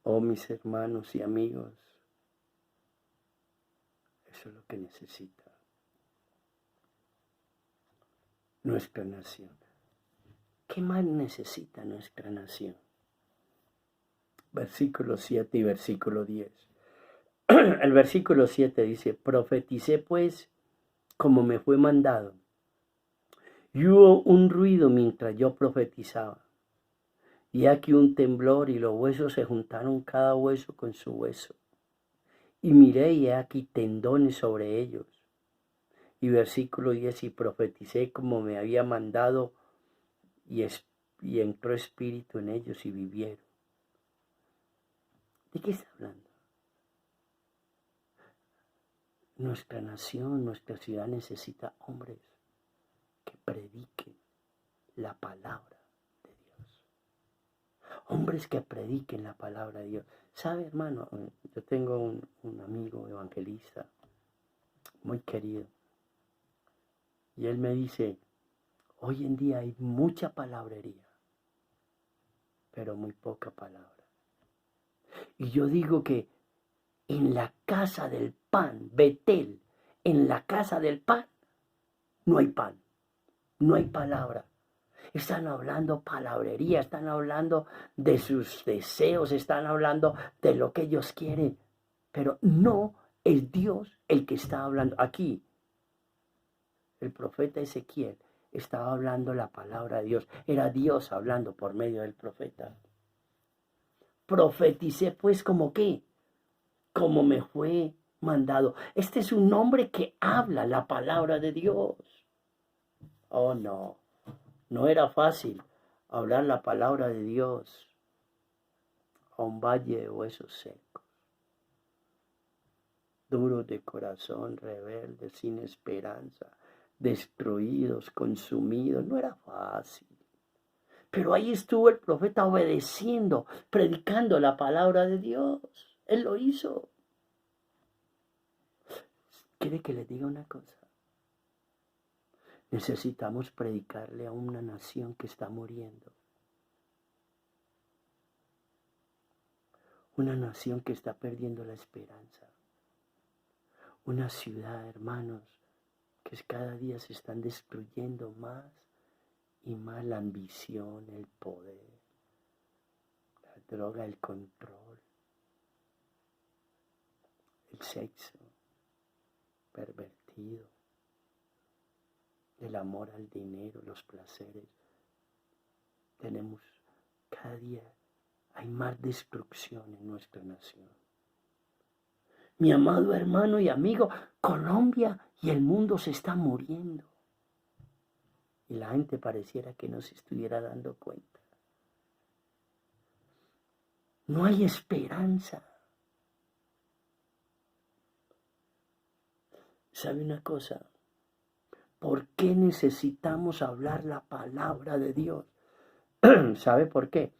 Oh, mis hermanos y amigos, eso es lo que necesita nuestra nación. ¿Qué más necesita nuestra nación? Versículo 7 y versículo 10. El versículo 7 dice, profeticé pues como me fue mandado. Y hubo un ruido mientras yo profetizaba. Y aquí un temblor y los huesos se juntaron cada hueso con su hueso. Y miré y he aquí tendones sobre ellos. Y versículo 10, y profeticé como me había mandado y entró espíritu en ellos y vivieron. ¿De qué está hablando? Nuestra nación, nuestra ciudad necesita hombres que prediquen la palabra de Dios. Hombres que prediquen la palabra de Dios. ¿Sabe, hermano? Yo tengo un amigo evangelista muy querido. Y él me dice, hoy en día hay mucha palabrería, pero muy poca palabra. Y yo digo que en la casa del pan, Betel, en la casa del pan, no hay pan, no hay palabra. Están hablando palabrería, están hablando de sus deseos, están hablando de lo que ellos quieren, pero no es Dios el que está hablando. Aquí, el profeta Ezequiel estaba hablando la palabra de Dios, era Dios hablando por medio del profeta. Profeticé pues como qué, como me fue mandado. Este es un hombre que habla la palabra de Dios. Oh, no, no era fácil hablar la palabra de Dios a un valle de huesos secos, duros de corazón, rebeldes, sin esperanza, destruidos, consumidos. No era fácil. Pero ahí estuvo el profeta obedeciendo, predicando la palabra de Dios. Él lo hizo. ¿Quiere que le diga una cosa? Necesitamos predicarle a una nación que está muriendo. Una nación que está perdiendo la esperanza. Una ciudad, hermanos, que cada día se están destruyendo más y más la ambición, el poder, la droga, el control, el sexo pervertido, el amor al dinero, los placeres. Tenemos cada día, hay más destrucción en nuestra nación. Mi amado hermano y amigo, Colombia y el mundo se están muriendo. Y la gente pareciera que no se estuviera dando cuenta. No hay esperanza. ¿Sabe una cosa? ¿Por qué necesitamos hablar la palabra de Dios? ¿Sabe por qué?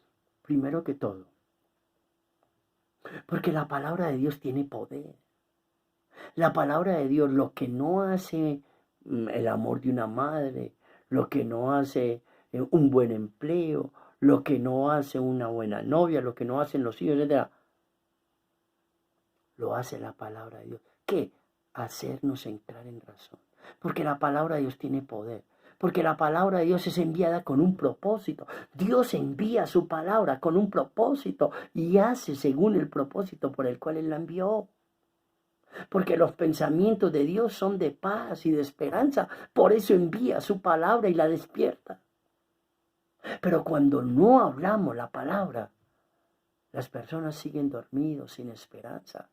Primero que todo, porque la palabra de Dios tiene poder. La palabra de Dios, lo que no hace el amor de una madre, lo que no hace un buen empleo, lo que no hace una buena novia, lo que no hacen los hijos, etc., lo hace la palabra de Dios. ¿Qué? Hacernos entrar en razón. Porque la palabra de Dios tiene poder. Porque la palabra de Dios es enviada con un propósito. Dios envía su palabra con un propósito y hace según el propósito por el cual Él la envió. Porque los pensamientos de Dios son de paz y de esperanza. Por eso envía su palabra y la despierta. Pero cuando no hablamos la palabra, las personas siguen dormidos, sin esperanza.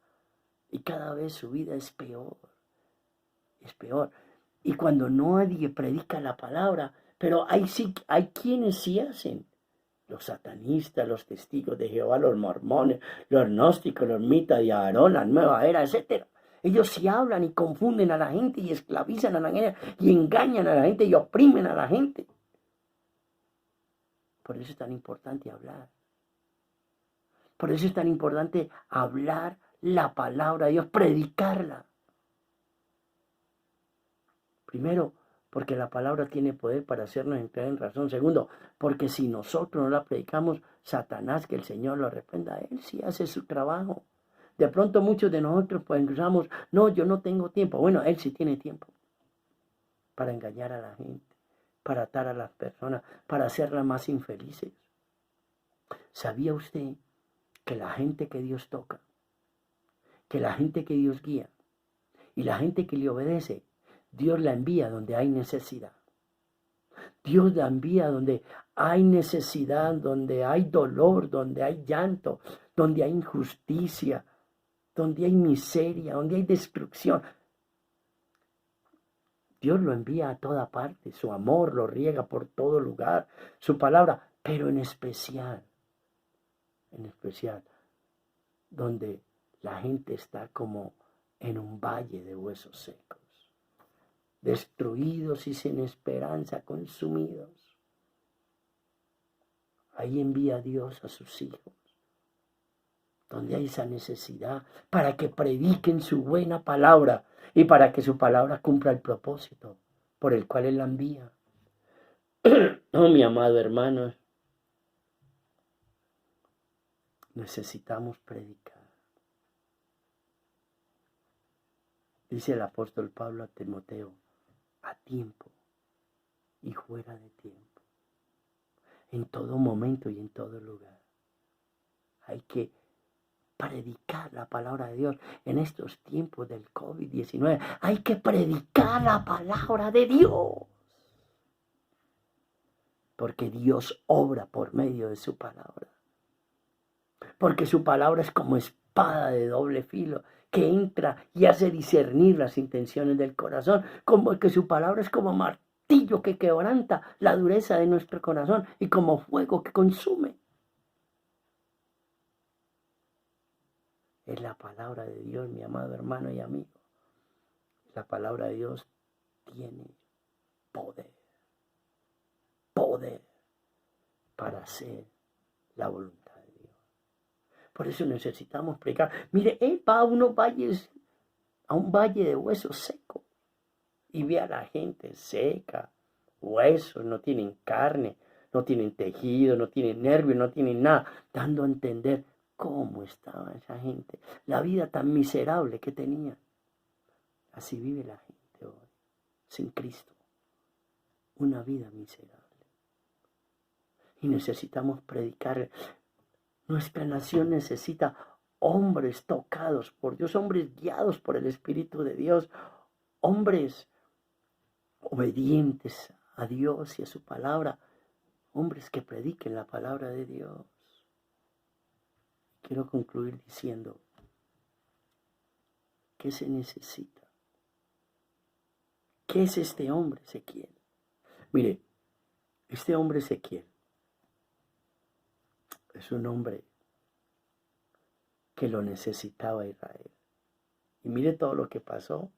Y cada vez su vida es peor. Es peor. Y cuando nadie predica la palabra, pero hay quienes sí hacen. Los satanistas, los testigos de Jehová, los mormones, los gnósticos, los mitas de Aarón, la nueva era, etc. Ellos sí hablan y confunden a la gente y esclavizan a la gente y engañan a la gente y oprimen a la gente. Por eso es tan importante hablar. Por eso es tan importante hablar la palabra de Dios, predicarla. Primero, porque la palabra tiene poder para hacernos entrar en razón. Segundo, porque si nosotros no la predicamos, Satanás, que el Señor lo reprenda, él sí hace su trabajo. De pronto muchos de nosotros pensamos, no, yo no tengo tiempo. Bueno, él sí tiene tiempo para engañar a la gente, para atar a las personas, para hacerlas más infelices. ¿Sabía usted que la gente que Dios toca, que la gente que Dios guía y la gente que le obedece, Dios la envía donde hay necesidad? Dios la envía donde hay necesidad, donde hay dolor, donde hay llanto, donde hay injusticia, donde hay miseria, donde hay destrucción. Dios lo envía a toda parte, su amor lo riega por todo lugar, su palabra, pero en especial, donde la gente está como en un valle de huesos secos, destruidos y sin esperanza, consumidos. Ahí envía Dios a sus hijos, donde hay esa necesidad, para que prediquen su buena palabra y para que su palabra cumpla el propósito por el cual Él la envía. Oh, mi amado hermano, necesitamos predicar. Dice el apóstol Pablo a Timoteo, a tiempo y fuera de tiempo, en todo momento y en todo lugar. Hay que predicar la palabra de Dios en estos tiempos del COVID-19. Hay que predicar la palabra de Dios. Porque Dios obra por medio de su palabra. Porque su palabra es como espada de doble filo que entra y hace discernir las intenciones del corazón. Como que su palabra es como martillo que quebranta la dureza de nuestro corazón y como fuego que consume. Es la palabra de Dios, mi amado hermano y amigo. La palabra de Dios tiene poder. Poder para hacer la voluntad de Dios. Por eso necesitamos predicar. Mire, él va a unos valles, a un valle de huesos secos y ve a la gente seca, huesos, no tienen carne, no tienen tejido, no tienen nervios, no tienen nada, dando a entender cómo estaba esa gente, la vida tan miserable que tenía. Así vive la gente hoy, sin Cristo, una vida miserable. Y necesitamos predicar. Nuestra nación necesita hombres tocados por Dios, hombres guiados por el Espíritu de Dios, hombres obedientes a Dios y a su palabra, hombres que prediquen la palabra de Dios. Quiero concluir diciendo, ¿qué se necesita? ¿Qué es este hombre Ezequiel? Mire, este hombre Ezequiel es un hombre que lo necesitaba Israel. Y mire todo lo que pasó.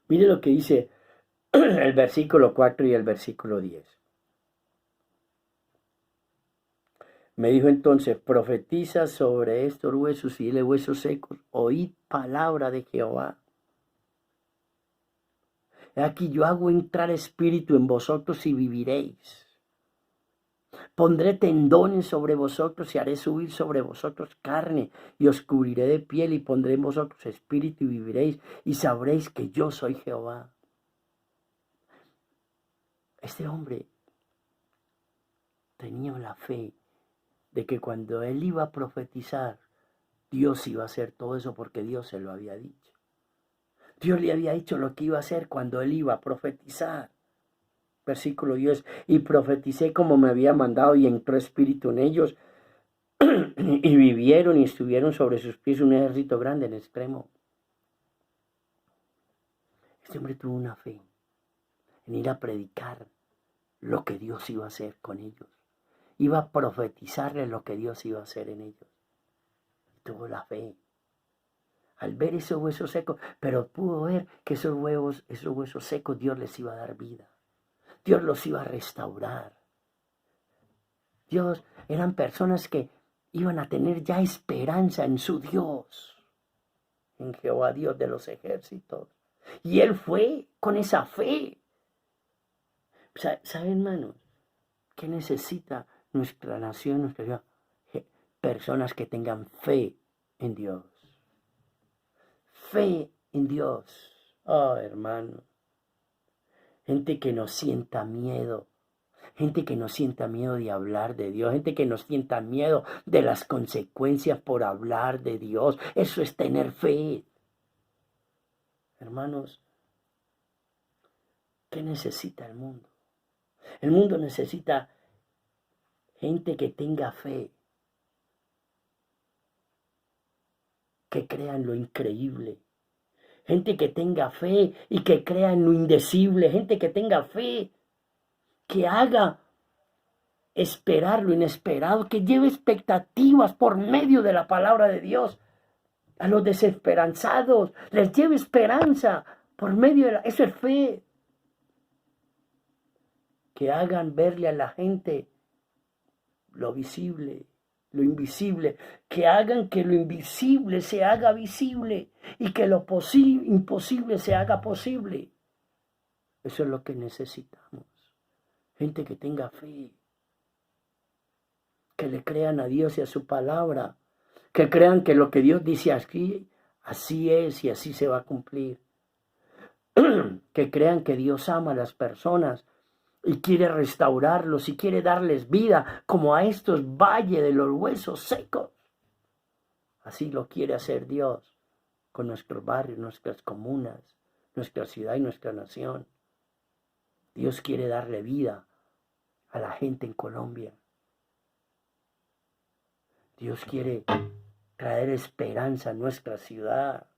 Mire lo que dice el versículo 4 y el versículo 10. Me dijo entonces, profetiza sobre estos huesos y dile, huesos secos, oíd palabra de Jehová. Aquí yo hago entrar espíritu en vosotros y viviréis. Pondré tendones sobre vosotros y haré subir sobre vosotros carne y os cubriré de piel y pondré en vosotros espíritu y viviréis y sabréis que yo soy Jehová. Este hombre tenía la fe de que cuando él iba a profetizar, Dios iba a hacer todo eso porque Dios se lo había dicho. Dios le había dicho lo que iba a hacer cuando él iba a profetizar. Versículo 10, y profeticé como me había mandado y entró espíritu en ellos y vivieron y estuvieron sobre sus pies un ejército grande en extremo. Este hombre tuvo una fe en ir a predicar lo que Dios iba a hacer con ellos. Iba a profetizarles lo que Dios iba a hacer en ellos. Y tuvo la fe. Al ver esos huesos secos, pero pudo ver que esos huesos secos Dios les iba a dar vida. Dios los iba a restaurar. Dios, eran personas que iban a tener ya esperanza en su Dios, en Jehová Dios de los ejércitos. Y él fue con esa fe ¿Saben, hermanos? ¿Qué necesita nuestra nación, nuestra ciudad? Personas que tengan fe en Dios. Fe en Dios. Oh, hermano. Gente que no sienta miedo. Gente que no sienta miedo de hablar de Dios. Gente que no sienta miedo de las consecuencias por hablar de Dios. Eso es tener fe. Hermanos, ¿qué necesita el mundo? El mundo necesita gente que tenga fe. Que crea en lo increíble. Gente que tenga fe y que crea en lo indecible. Gente que tenga fe. Que haga esperar lo inesperado, que lleve expectativas por medio de la palabra de Dios. A los desesperanzados les lleve esperanza por medio de eso es fe. Que hagan verle a la gente lo visible, lo invisible, que hagan que lo invisible se haga visible y que lo imposible se haga posible. Eso es lo que necesitamos. Gente que tenga fe. Que le crean a Dios y a su palabra, que crean que lo que Dios dice aquí, así es y así se va a cumplir. Que crean que Dios ama a las personas y quiere restaurarlos y quiere darles vida, como a estos valles de los huesos secos. Así lo quiere hacer Dios con nuestros barrios, nuestras comunas, nuestra ciudad y nuestra nación. Dios quiere darle vida a la gente en Colombia. Dios quiere traer esperanza a nuestra ciudad.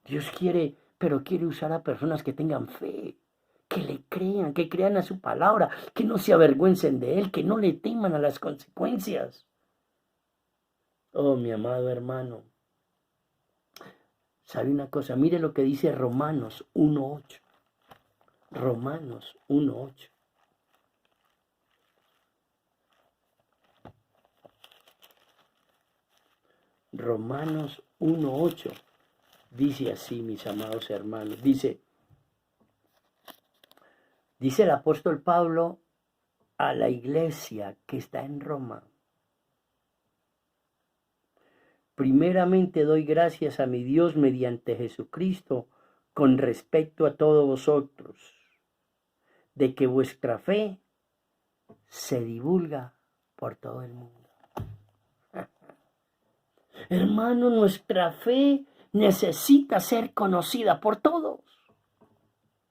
Dios quiere, pero quiere usar a personas que tengan fe, que le crean, que crean a su palabra, que no se avergüencen de Él, que no le teman a las consecuencias. Oh, mi amado hermano, ¿sabe una cosa? Mire lo que dice Romanos 1:8. Romanos 1:8. Romanos 1:8 dice así, mis amados hermanos, dice el apóstol Pablo a la iglesia que está en Roma. Primeramente doy gracias a mi Dios mediante Jesucristo con respecto a todos vosotros, de que vuestra fe se divulga por todo el mundo. Hermano, nuestra fe necesita ser conocida por todos,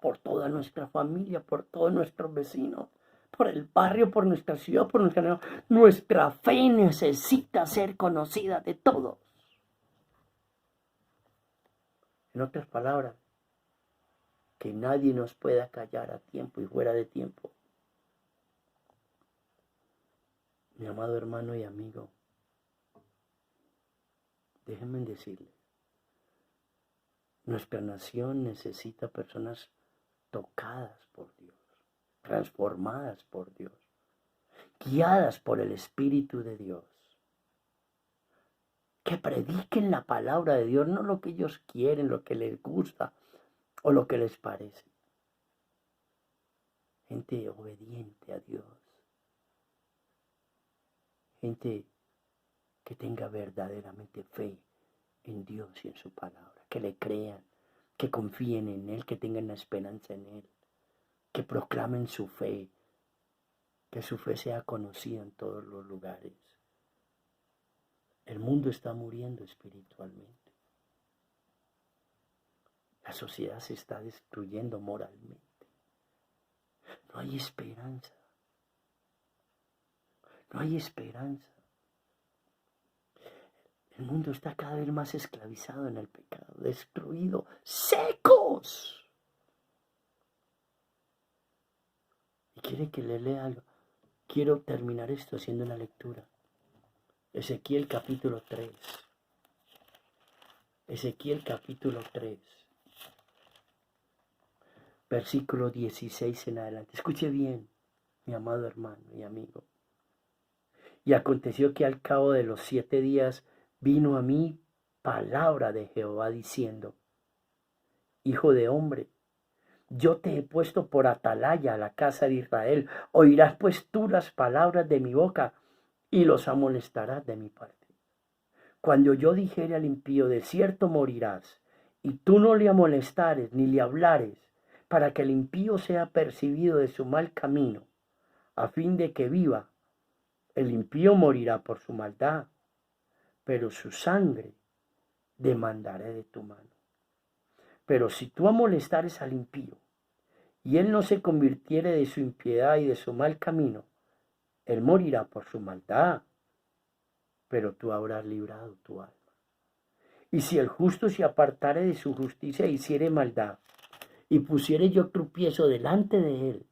por toda nuestra familia, por todos nuestros vecinos, por el barrio, por nuestra ciudad, por nuestra... Nuestra fe necesita ser conocida de todos. En otras palabras, que nadie nos pueda callar a tiempo y fuera de tiempo. Mi amado hermano y amigo, déjenme decirles, nuestra nación necesita personas tocadas por Dios, transformadas por Dios, guiadas por el Espíritu de Dios, que prediquen la palabra de Dios, no lo que ellos quieren, lo que les gusta o lo que les parece. Gente obediente a Dios, gente que tenga verdaderamente fe en Dios y en su palabra, que le crean, que confíen en Él, que tengan la esperanza en Él, que proclamen su fe, que su fe sea conocida en todos los lugares. El mundo está muriendo espiritualmente. La sociedad se está destruyendo moralmente. No hay esperanza. No hay esperanza. El mundo está cada vez más esclavizado en el pecado, destruido, secos. Y quiere que le lea algo. Quiero terminar esto haciendo una lectura. Ezequiel capítulo 3. Ezequiel capítulo 3. Versículo 16 en adelante. Escuche bien, mi amado hermano y amigo. Y aconteció que al cabo de los 7 días vino a mí palabra de Jehová diciendo: Hijo de hombre, Yo te he puesto por atalaya a la casa de Israel. Oirás pues tú las palabras de mi boca y los amonestarás de mi parte. Cuando yo dijere al impío, de cierto morirás, y tú no le amonestares ni le hablares, para que el impío sea percibido de su mal camino, a fin de que viva, el impío morirá por su maldad, pero su sangre demandaré de tu mano. Pero si tú amonestares al impío, y él no se convirtiere de su impiedad y de su mal camino, él morirá por su maldad, pero tú habrás librado tu alma. Y si el justo se apartare de su justicia e hiciere maldad, y pusiere yo tropiezo delante de él,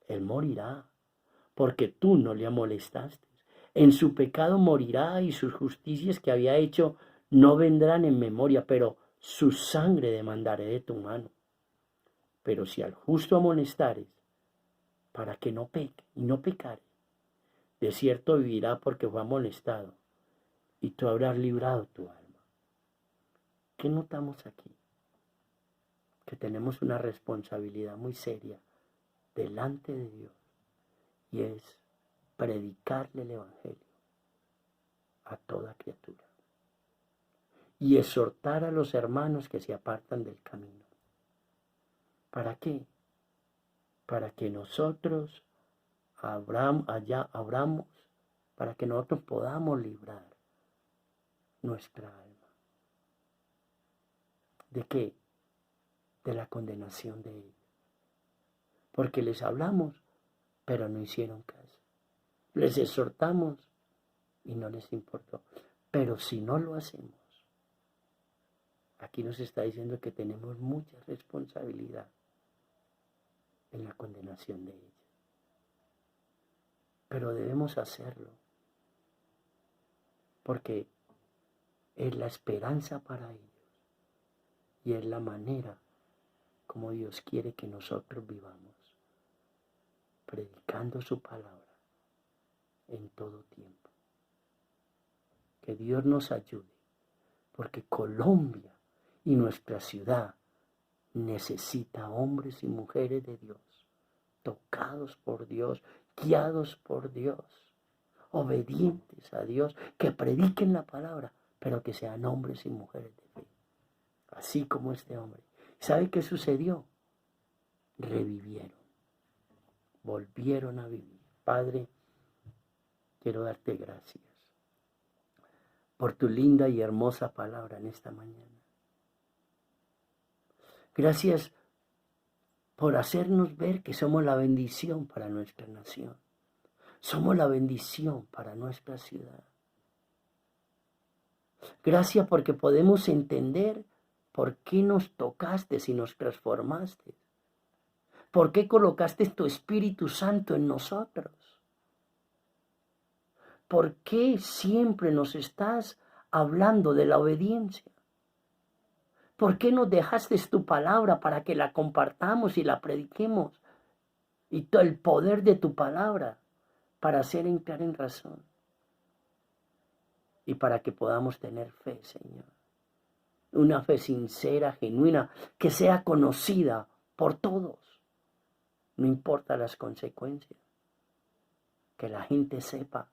él morirá, porque tú no le amolestaste. En su pecado morirá, y sus justicias que había hecho no vendrán en memoria, pero su sangre demandaré de tu mano. Pero si al justo amonestares, para que no peque y no pecare, de cierto vivirá porque fue amonestado, y tú habrás librado tu alma. ¿Qué notamos aquí? Que tenemos una responsabilidad muy seria delante de Dios, y es predicarle el Evangelio a toda criatura y exhortar a los hermanos que se apartan del camino. ¿Para qué? Para que nosotros abramos, para que nosotros podamos librar nuestra alma. ¿De qué? De la condenación de ellos. Porque les hablamos, pero no hicieron caso. Les exhortamos y no les importó. Pero si no lo hacemos, aquí nos está diciendo que tenemos mucha responsabilidad en la condenación de ellos. Pero debemos hacerlo, porque es la esperanza para ellos y es la manera como Dios quiere que nosotros vivamos, predicando su palabra en todo tiempo. Que Dios nos ayude, porque Colombia y nuestra ciudad necesita hombres y mujeres de Dios, tocados por Dios, guiados por Dios, obedientes a Dios, que prediquen la palabra, pero que sean hombres y mujeres de fe, así como este hombre. ¿Sabe qué sucedió? Revivieron, volvieron a vivir. Padre, quiero darte gracias por tu linda y hermosa palabra en esta mañana. Gracias por hacernos ver que somos la bendición para nuestra nación. Somos la bendición para nuestra ciudad. Gracias porque podemos entender por qué nos tocaste y nos transformaste. ¿Por qué colocaste tu Espíritu Santo en nosotros? ¿Por qué siempre nos estás hablando de la obediencia? ¿Por qué nos dejaste tu palabra para que la compartamos y la prediquemos? Y todo el poder de tu palabra para hacer entrar en razón. Y para que podamos tener fe, Señor. Una fe sincera, genuina, que sea conocida por todos. No importa las consecuencias. Que la gente sepa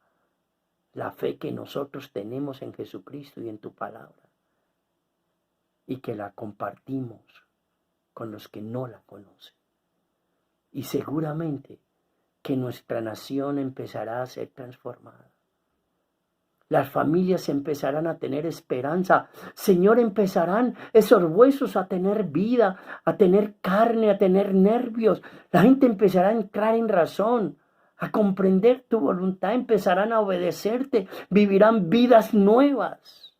la fe que nosotros tenemos en Jesucristo y en tu palabra. Y que la compartimos con los que no la conocen. Y seguramente que nuestra nación empezará a ser transformada. Las familias empezarán a tener esperanza. Señor, empezarán esos huesos a tener vida, a tener carne, a tener nervios. La gente empezará a entrar en razón, a comprender tu voluntad, empezarán a obedecerte, vivirán vidas nuevas.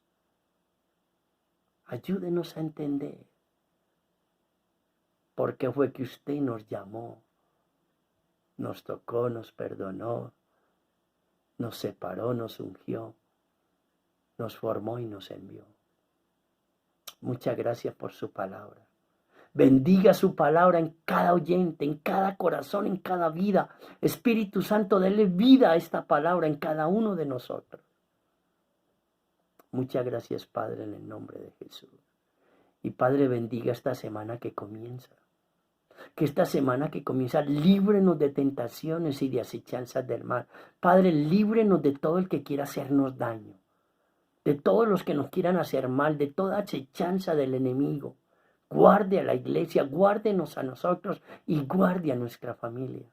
Ayúdenos a entender por qué fue que usted nos llamó, nos tocó, nos perdonó, nos separó, nos ungió, nos formó y nos envió. Muchas gracias por su palabra. Bendiga su palabra en cada oyente, en cada corazón, en cada vida. Espíritu Santo, dele vida a esta palabra en cada uno de nosotros. Muchas gracias, Padre, en el nombre de Jesús. Y Padre, bendiga esta semana que comienza. Que esta semana que comienza, líbrenos de tentaciones y de acechanzas del mal. Padre, líbrenos de todo el que quiera hacernos daño, de todos los que nos quieran hacer mal, de toda acechanza del enemigo. Guarde a la iglesia, guárdenos a nosotros y guarde a nuestra familia.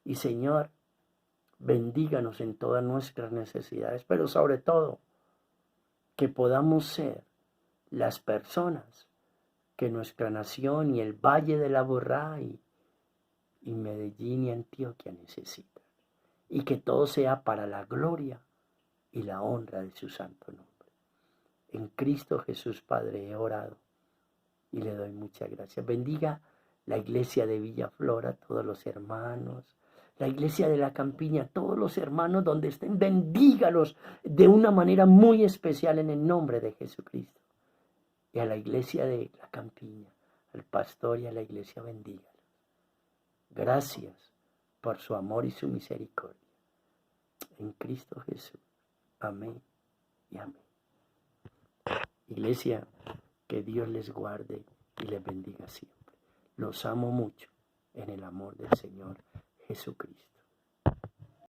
Y Señor, bendíganos en todas nuestras necesidades, pero sobre todo, que podamos ser las personas que nuestra nación y el Valle de la Borrá y Medellín y Antioquia necesitan. Y que todo sea para la gloria y la honra de su santo nombre. En Cristo Jesús, Padre, he orado y le doy muchas gracias. Bendiga la iglesia de Villaflora, todos los hermanos, la iglesia de la Campiña, todos los hermanos donde estén, bendígalos de una manera muy especial en el nombre de Jesucristo. Y a la iglesia de la Campiña, al pastor y a la iglesia, bendígalos. Gracias por su amor y su misericordia. En Cristo Jesús. Amén y amén. Iglesia, que Dios les guarde y les bendiga siempre. Los amo mucho en el amor del Señor Jesucristo.